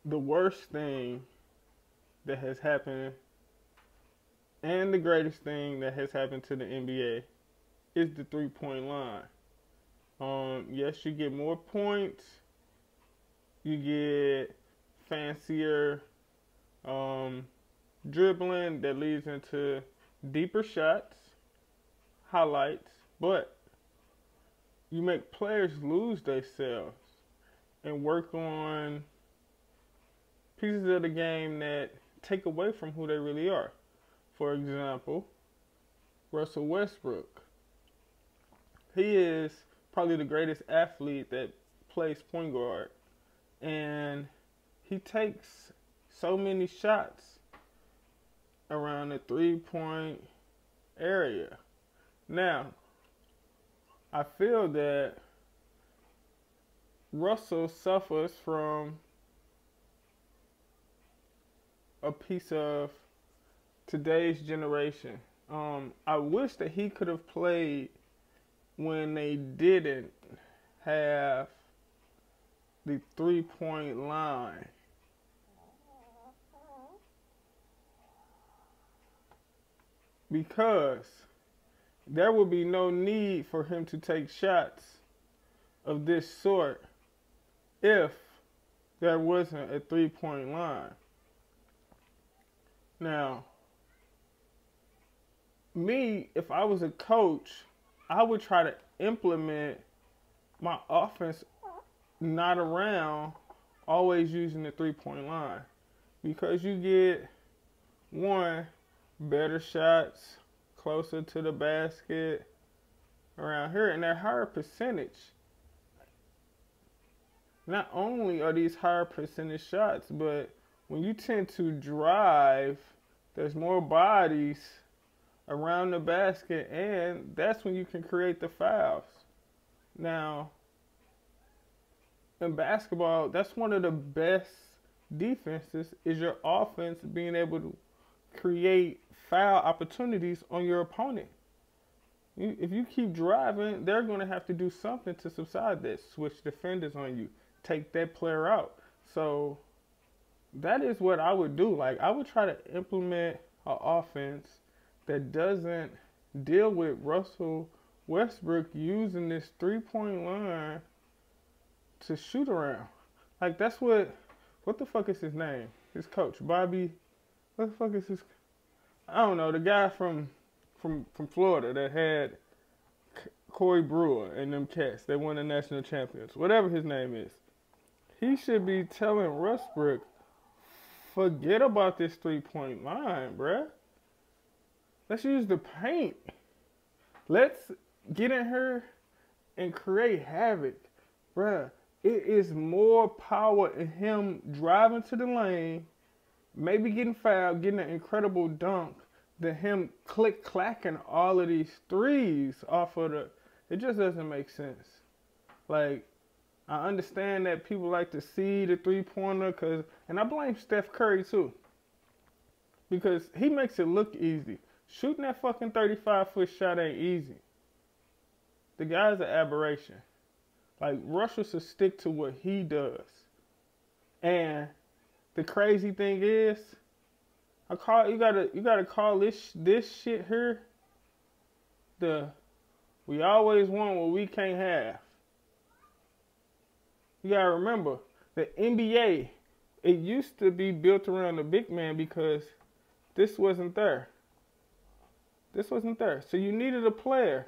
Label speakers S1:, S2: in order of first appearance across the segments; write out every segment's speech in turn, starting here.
S1: the worst thing that has happened and the greatest thing that has happened to the NBA is the 3-point line. Yes, you get more points, you get fancier dribbling that leads into deeper shots, highlights, but you make players lose themselves and work on pieces of the game that take away from who they really are. For example, Russell Westbrook. He is probably the greatest athlete that plays point guard. And he takes so many shots around the 3-point area. Now, I feel that Russell suffers from a piece of today's generation. I wish that he could have played when they didn't have the 3-point line. Because there would be no need for him to take shots of this sort if there wasn't a 3-point line. Now, me, if I was a coach, I would try to implement my offense not around always using the 3-point line, because you get, one, better shots closer to the basket around here, and they're higher percentage. Not only are these higher percentage shots, but when you tend to drive, there's more bodies around the basket, and that's when you can create the fouls. Now, in basketball, that's one of the best defenses, is your offense being able to create foul opportunities on your opponent. If you keep driving, they're going to have to do something to subside that, switch defenders on you, take that player out. So that is what I would do. Like, I would try to implement an offense that doesn't deal with Russell Westbrook using this 3-point line to shoot around. Like, that's what the fuck is his name? His coach, Bobby, what the fuck is his, I don't know, the guy from Florida that had Corey Brewer and them cats. They won the national champions. Whatever his name is. He should be telling Westbrook, forget about this 3-point line, bruh. Let's use the paint. Let's get in here and create havoc. Bruh, it is more power in him driving to the lane, maybe getting fouled, getting an incredible dunk, than him click-clacking all of these threes off of the... It just doesn't make sense. Like, I understand that people like to see the three-pointer, and I blame Steph Curry too, because he makes it look easy. Shooting that fucking 35-foot shot ain't easy. The guy's an aberration. Like, Russell should stick to what he does. And the crazy thing is, you gotta call this shit here we always want what we can't have. You gotta remember, the NBA, it used to be built around the big man because this wasn't there. This wasn't there. So you needed a player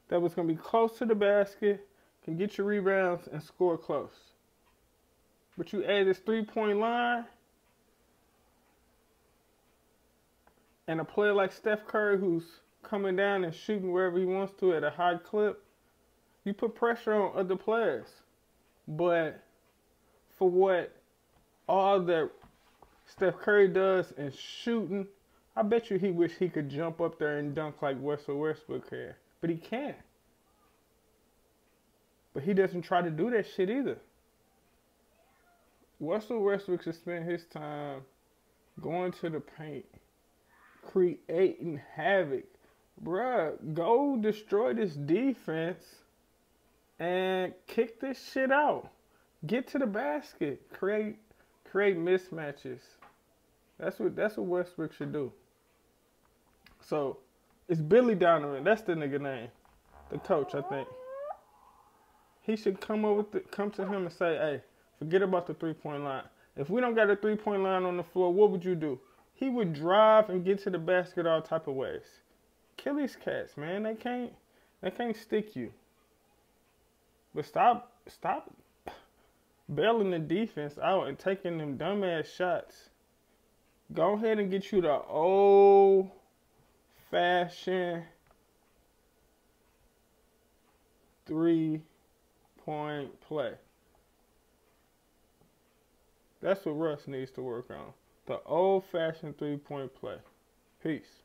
S1: that was going to be close to the basket, can get your rebounds, and score close. But you add this 3-point line, and a player like Steph Curry who's coming down and shooting wherever he wants to at a high clip, you put pressure on other players. But for what all that Steph Curry does in shooting, I bet you he wish he could jump up there and dunk like Russell Westbrook can. But he can't. But he doesn't try to do that shit either. Russell Westbrook should spend his time going to the paint, creating havoc. Bruh, go destroy this defense and kick this shit out. Get to the basket. Create create mismatches. That's what Westbrook should do. So it's Billy Donovan. That's the nigga name. The coach, I think. He should come to him and say, hey, forget about the 3-point line. If we don't got a 3-point line on the floor, what would you do? He would drive and get to the basket all type of ways. Kill these cats, man. They can't stick you. But stop bailing the defense out and taking them dumbass shots. Go ahead and get you the old-fashioned 3-point play. That's what Russ needs to work on. The old-fashioned 3-point play. Peace.